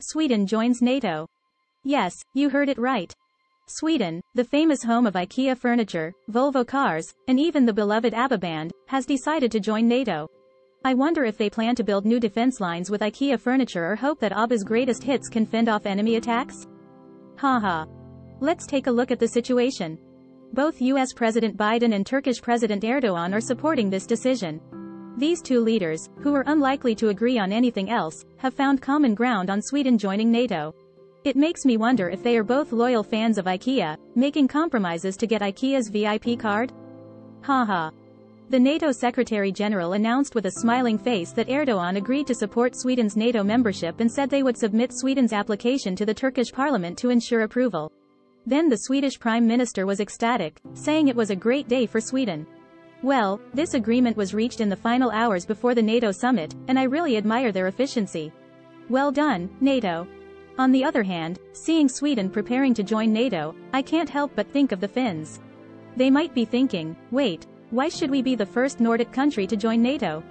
Sweden joins NATO. Yes, you heard it right. Sweden, the famous home of IKEA furniture, Volvo cars, and even the beloved ABBA band, has decided to join NATO. I wonder if they plan to build new defense lines with IKEA furniture or hope that ABBA's greatest hits can fend off enemy attacks? Haha. Let's take a look at the situation. Both US President Biden and Turkish President Erdogan are supporting this decision. These two leaders, who are unlikely to agree on anything else, have found common ground on Sweden joining NATO. It makes me wonder if they are both loyal fans of IKEA, making compromises to get IKEA's VIP card? Haha. The NATO Secretary General announced with a smiling face that Erdogan agreed to support Sweden's NATO membership and said they would submit Sweden's application to the Turkish parliament to ensure approval. Then the Swedish Prime Minister was ecstatic, saying it was a great day for Sweden. Well, this agreement was reached in the final hours before the NATO summit, and I really admire their efficiency. Well done, NATO. On the other hand, seeing Sweden preparing to join NATO, I can't help but think of the Finns. They might be thinking, wait, why should we be the first Nordic country to join NATO?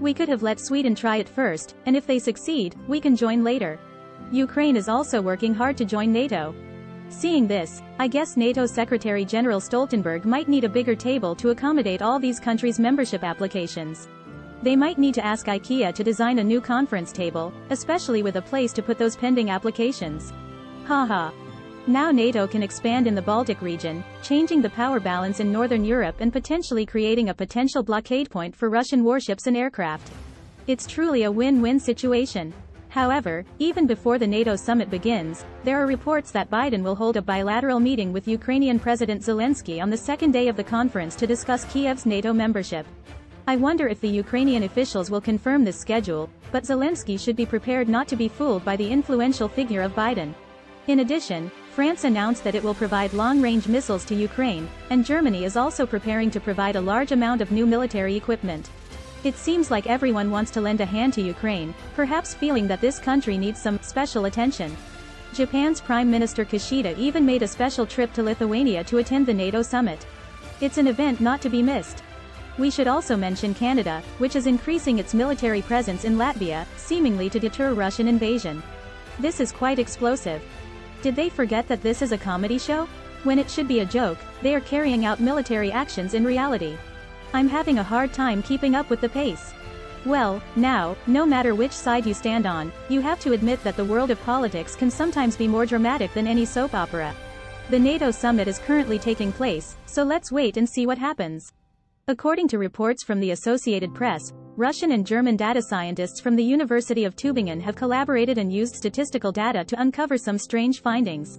We could have let Sweden try it first, and if they succeed, we can join later. Ukraine is also working hard to join NATO. Seeing this, I guess NATO Secretary General Stoltenberg might need a bigger table to accommodate all these countries' membership applications. They might need to ask IKEA to design a new conference table, especially with a place to put those pending applications. Haha. Now NATO can expand in the Baltic region, changing the power balance in Northern Europe and potentially creating a potential blockade point for Russian warships and aircraft. It's truly a win-win situation. However, even before the NATO summit begins, there are reports that Biden will hold a bilateral meeting with Ukrainian President Zelensky on the second day of the conference to discuss Kiev's NATO membership. I wonder if the Ukrainian officials will confirm this schedule, but Zelensky should be prepared not to be fooled by the influential figure of Biden. In addition, France announced that it will provide long-range missiles to Ukraine, and Germany is also preparing to provide a large amount of new military equipment. It seems like everyone wants to lend a hand to Ukraine, perhaps feeling that this country needs some special attention. Japan's Prime Minister Kishida even made a special trip to Lithuania to attend the NATO summit. It's an event not to be missed. We should also mention Canada, which is increasing its military presence in Latvia, seemingly to deter Russian invasion. This is quite explosive. Did they forget that this is a comedy show? When it should be a joke, they are carrying out military actions in reality. I'm having a hard time keeping up with the pace. Well, now, no matter which side you stand on, you have to admit that the world of politics can sometimes be more dramatic than any soap opera. The NATO summit is currently taking place, so let's wait and see what happens. According to reports from the Associated Press, Russian and German data scientists from the University of Tübingen have collaborated and used statistical data to uncover some strange findings.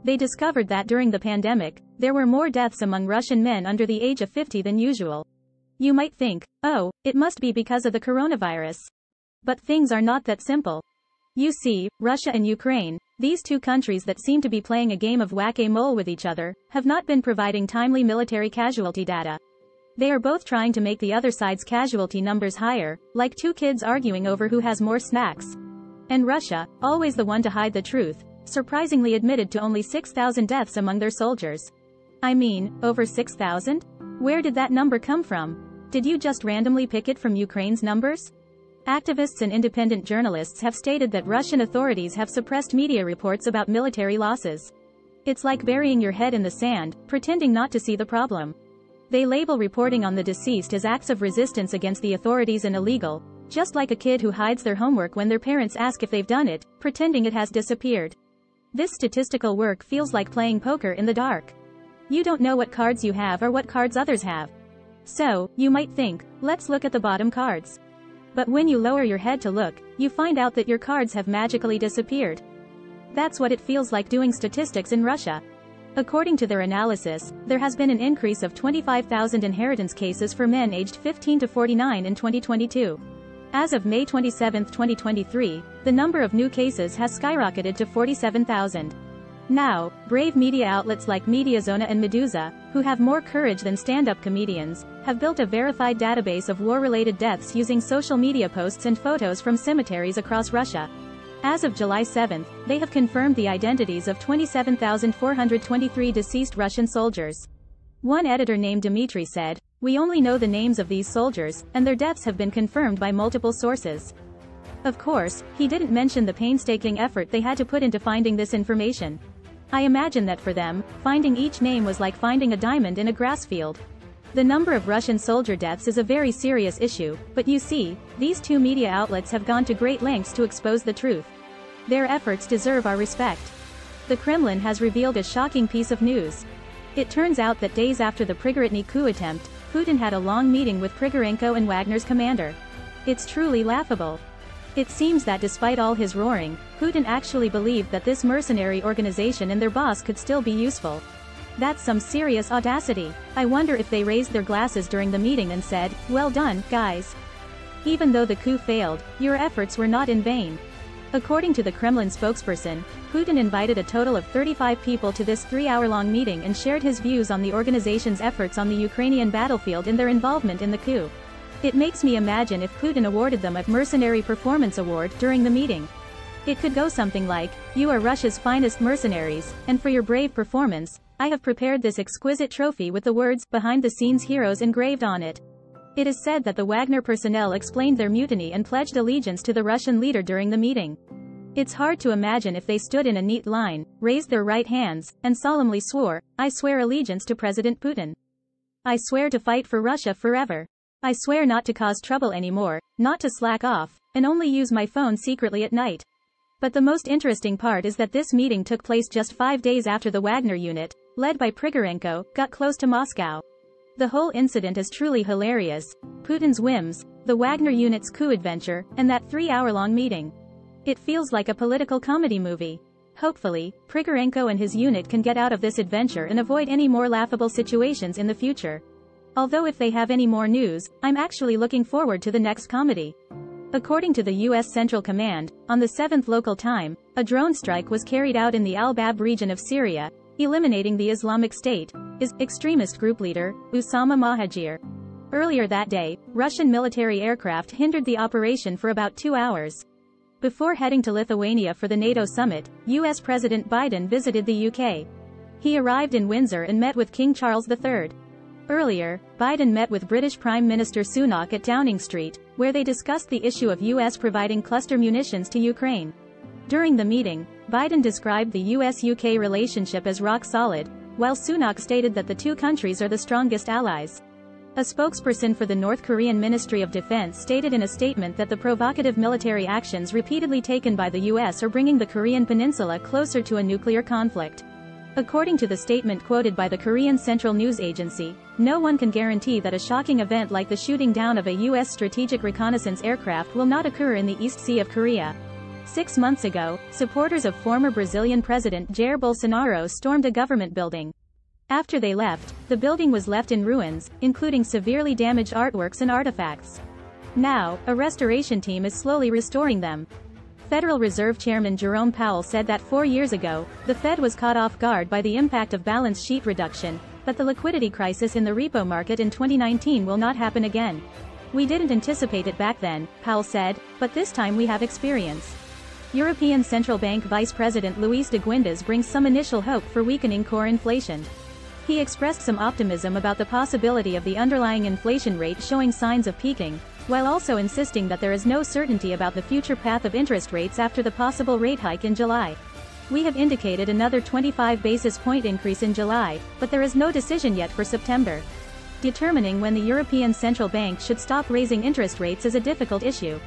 They discovered that during the pandemic, there were more deaths among Russian men under the age of 50 than usual. You might think, oh, it must be because of the coronavirus. But things are not that simple. You see, Russia and Ukraine, these two countries that seem to be playing a game of whack-a-mole with each other, have not been providing timely military casualty data. They are both trying to make the other side's casualty numbers higher, like two kids arguing over who has more snacks. And Russia, always the one to hide the truth, surprisingly admitted to only 6,000 deaths among their soldiers. I mean, over 6,000? Where did that number come from? Did you just randomly pick it from Ukraine's numbers? Activists and independent journalists have stated that Russian authorities have suppressed media reports about military losses. It's like burying your head in the sand, pretending not to see the problem. They label reporting on the deceased as acts of resistance against the authorities and illegal, just like a kid who hides their homework when their parents ask if they've done it, pretending it has disappeared. This statistical work feels like playing poker in the dark. You don't know what cards you have or what cards others have. So, you might think, let's look at the bottom cards. But when you lower your head to look, you find out that your cards have magically disappeared. That's what it feels like doing statistics in Russia. According to their analysis, there has been an increase of 25,000 inheritance cases for men aged 15 to 49 in 2022. As of May 27, 2023, the number of new cases has skyrocketed to 47,000. Now, brave media outlets like Mediazona and Meduza, who have more courage than stand-up comedians, have built a verified database of war-related deaths using social media posts and photos from cemeteries across Russia. As of July 7, they have confirmed the identities of 27,423 deceased Russian soldiers. One editor named Dmitry said, "We only know the names of these soldiers, and their deaths have been confirmed by multiple sources." Of course, he didn't mention the painstaking effort they had to put into finding this information. I imagine that for them, finding each name was like finding a diamond in a grass field. The number of Russian soldier deaths is a very serious issue, but you see, these two media outlets have gone to great lengths to expose the truth. Their efforts deserve our respect. The Kremlin has revealed a shocking piece of news. It turns out that days after the Prigorotny coup attempt, Putin had a long meeting with Grigorenko and Wagner's commander. It's truly laughable. It seems that despite all his roaring, Putin actually believed that this mercenary organization and their boss could still be useful. That's some serious audacity. I wonder if they raised their glasses during the meeting and said, "Well done, guys. Even though the coup failed, your efforts were not in vain." According to the Kremlin spokesperson, Putin invited a total of 35 people to this 3-hour-long meeting and shared his views on the organization's efforts on the Ukrainian battlefield and their involvement in the coup. It makes me imagine if Putin awarded them a Mercenary Performance Award during the meeting. It could go something like, "You are Russia's finest mercenaries, and for your brave performance, I have prepared this exquisite trophy with the words, 'Behind-the-scenes heroes' engraved on it." It is said that the Wagner personnel explained their mutiny and pledged allegiance to the Russian leader during the meeting. It's hard to imagine if they stood in a neat line, raised their right hands, and solemnly swore, "I swear allegiance to President Putin. I swear to fight for Russia forever. I swear not to cause trouble anymore, not to slack off, and only use my phone secretly at night." But the most interesting part is that this meeting took place just 5 days after the Wagner unit, led by Grigorenko, got close to Moscow. The whole incident is truly hilarious. Putin's whims, the Wagner unit's coup adventure, and that 3-hour-long meeting. It feels like a political comedy movie. Hopefully, Grigorenko and his unit can get out of this adventure and avoid any more laughable situations in the future. Although if they have any more news, I'm actually looking forward to the next comedy. According to the U.S. Central Command, on the 7th local time, a drone strike was carried out in the Al-Bab region of Syria, eliminating the Islamic State, extremist group leader, Usama Mahajir. Earlier that day, Russian military aircraft hindered the operation for about 2 hours. Before heading to Lithuania for the NATO summit, U.S. President Biden visited the UK. He arrived in Windsor and met with King Charles III. Earlier, Biden met with British Prime Minister Sunak at Downing Street, where they discussed the issue of U.S. providing cluster munitions to Ukraine. During the meeting, Biden described the U.S.-UK relationship as rock solid, while Sunak stated that the two countries are the strongest allies. A spokesperson for the North Korean Ministry of Defense stated in a statement that the provocative military actions repeatedly taken by the U.S. are bringing the Korean peninsula closer to a nuclear conflict. According to the statement quoted by the Korean Central News Agency, no one can guarantee that a shocking event like the shooting down of a U.S. strategic reconnaissance aircraft will not occur in the East Sea of Korea. 6 months ago, supporters of former Brazilian President Jair Bolsonaro stormed a government building. After they left, the building was left in ruins, including severely damaged artworks and artifacts. Now, a restoration team is slowly restoring them. Federal Reserve Chairman Jerome Powell said that 4 years ago, the Fed was caught off guard by the impact of balance sheet reduction, but the liquidity crisis in the repo market in 2019 will not happen again. "We didn't anticipate it back then," Powell said, "but this time we have experience." European Central Bank Vice President Luis de Guindos brings some initial hope for weakening core inflation. He expressed some optimism about the possibility of the underlying inflation rate showing signs of peaking, while also insisting that there is no certainty about the future path of interest rates after the possible rate hike in July. "We have indicated another 25 basis point increase in July, but there is no decision yet for September. Determining when the European Central Bank should stop raising interest rates is a difficult issue."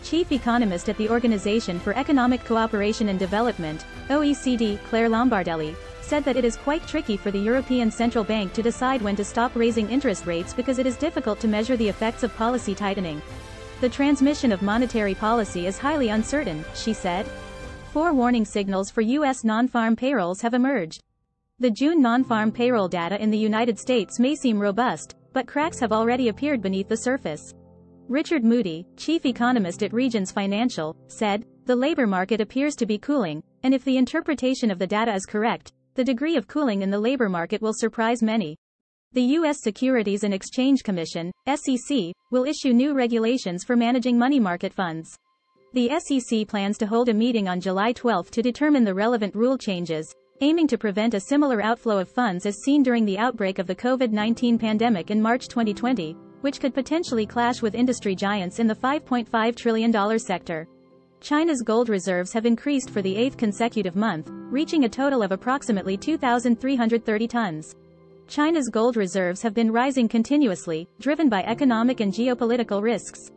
Chief economist at the Organization for Economic Cooperation and Development, OECD, Claire Lombardelli, said that it is quite tricky for the European Central Bank to decide when to stop raising interest rates because it is difficult to measure the effects of policy tightening. "The transmission of monetary policy is highly uncertain," she said. 4 warning signals for U.S. non-farm payrolls have emerged. The June non-farm payroll data in the United States may seem robust, but cracks have already appeared beneath the surface. Richard Moody, chief economist at Regions Financial, said, "The labor market appears to be cooling, and if the interpretation of the data is correct, the degree of cooling in the labor market will surprise many." The U.S. Securities and Exchange Commission, SEC, will issue new regulations for managing money market funds. The SEC plans to hold a meeting on July 12 to determine the relevant rule changes, aiming to prevent a similar outflow of funds as seen during the outbreak of the COVID-19 pandemic in March 2020, which could potentially clash with industry giants in the $5.5 trillion sector. China's gold reserves have increased for the 8th consecutive month, reaching a total of approximately 2,330 tons. China's gold reserves have been rising continuously, driven by economic and geopolitical risks.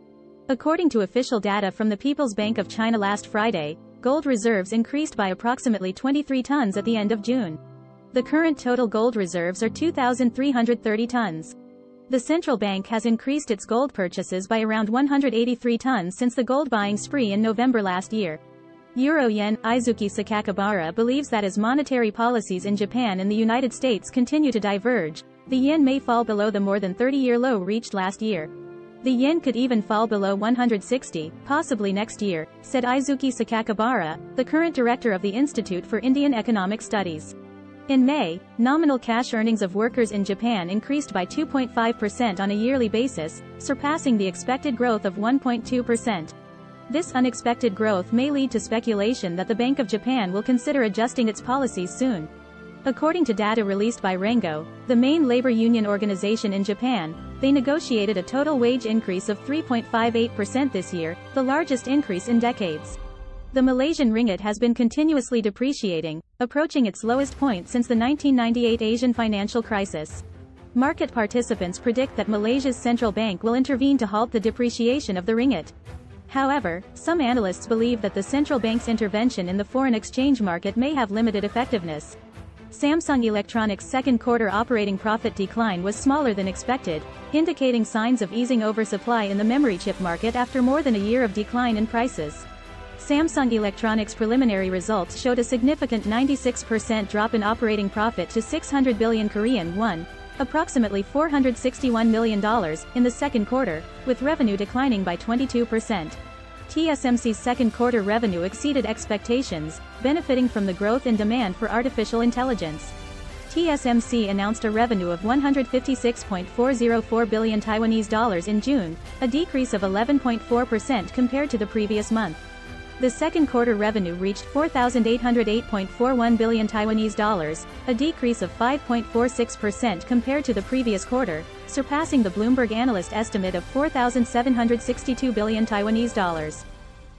According to official data from the People's Bank of China last Friday, gold reserves increased by approximately 23 tons at the end of June. The current total gold reserves are 2,330 tons. The central bank has increased its gold purchases by around 183 tons since the gold buying spree in November last year. Euro-yen Izuki Sakakibara believes that as monetary policies in Japan and the United States continue to diverge, the yen may fall below the more than 30-year low reached last year. The yen could even fall below 160, possibly next year, said Izuki Sakakibara, the current director of the Institute for Indian Economic Studies. In May, nominal cash earnings of workers in Japan increased by 2.5% on a yearly basis, surpassing the expected growth of 1.2%. This unexpected growth may lead to speculation that the Bank of Japan will consider adjusting its policies soon. According to data released by Rengo, the main labor union organization in Japan, they negotiated a total wage increase of 3.58% this year, the largest increase in decades. The Malaysian ringgit has been continuously depreciating, approaching its lowest point since the 1998 Asian financial crisis. Market participants predict that Malaysia's central bank will intervene to halt the depreciation of the ringgit. However, some analysts believe that the central bank's intervention in the foreign exchange market may have limited effectiveness. Samsung Electronics' second quarter operating profit decline was smaller than expected, indicating signs of easing oversupply in the memory chip market after more than a year of decline in prices. Samsung Electronics' preliminary results showed a significant 96% drop in operating profit to 600 billion Korean won, approximately $461 million, in the second quarter, with revenue declining by 22%. TSMC's second quarter revenue exceeded expectations, benefiting from the growth in demand for artificial intelligence. TSMC announced a revenue of 156.404 billion Taiwanese dollars in June, a decrease of 11.4% compared to the previous month. The second quarter revenue reached 4,808.41 billion Taiwanese dollars, a decrease of 5.46% compared to the previous quarter, surpassing the Bloomberg analyst estimate of 4,762 billion Taiwanese dollars.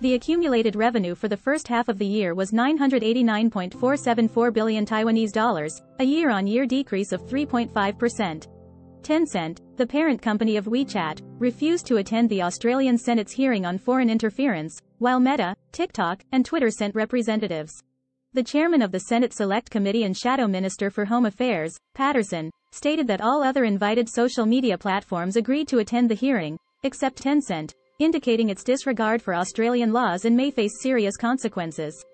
The accumulated revenue for the first half of the year was 989.474 billion Taiwanese dollars, a year-on-year decrease of 3.5%. Tencent, the parent company of WeChat, refused to attend the Australian Senate's hearing on foreign interference, while Meta, TikTok, and Twitter sent representatives. The chairman of the Senate Select Committee and Shadow Minister for Home Affairs, Patterson, stated that all other invited social media platforms agreed to attend the hearing, except Tencent, indicating its disregard for Australian laws and may face serious consequences.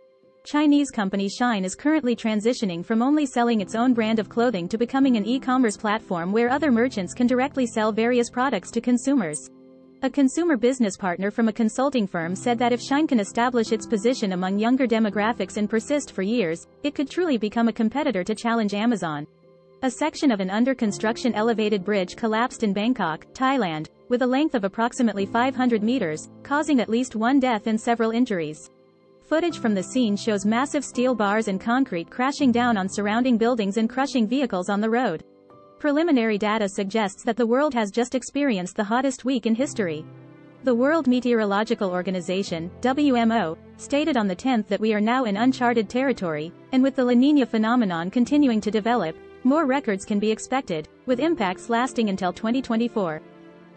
Chinese company Shein is currently transitioning from only selling its own brand of clothing to becoming an e-commerce platform where other merchants can directly sell various products to consumers. A consumer business partner from a consulting firm said that if Shein can establish its position among younger demographics and persist for years, it could truly become a competitor to challenge Amazon. A section of an under-construction elevated bridge collapsed in Bangkok, Thailand, with a length of approximately 500 meters, causing at least one death and several injuries. Footage from the scene shows massive steel bars and concrete crashing down on surrounding buildings and crushing vehicles on the road. Preliminary data suggests that the world has just experienced the hottest week in history. The World Meteorological Organization, WMO, stated on the 10th that we are now in uncharted territory, and with the La Niña phenomenon continuing to develop, more records can be expected, with impacts lasting until 2024.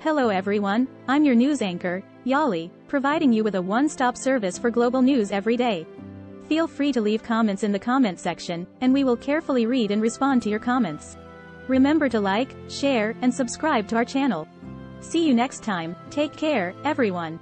Hello everyone, I'm your news anchor, Yali, providing you with a one-stop service for global news every day. Feel free to leave comments in the comment section, and we will carefully read and respond to your comments. Remember to like, share, and subscribe to our channel. See you next time. Take care, everyone.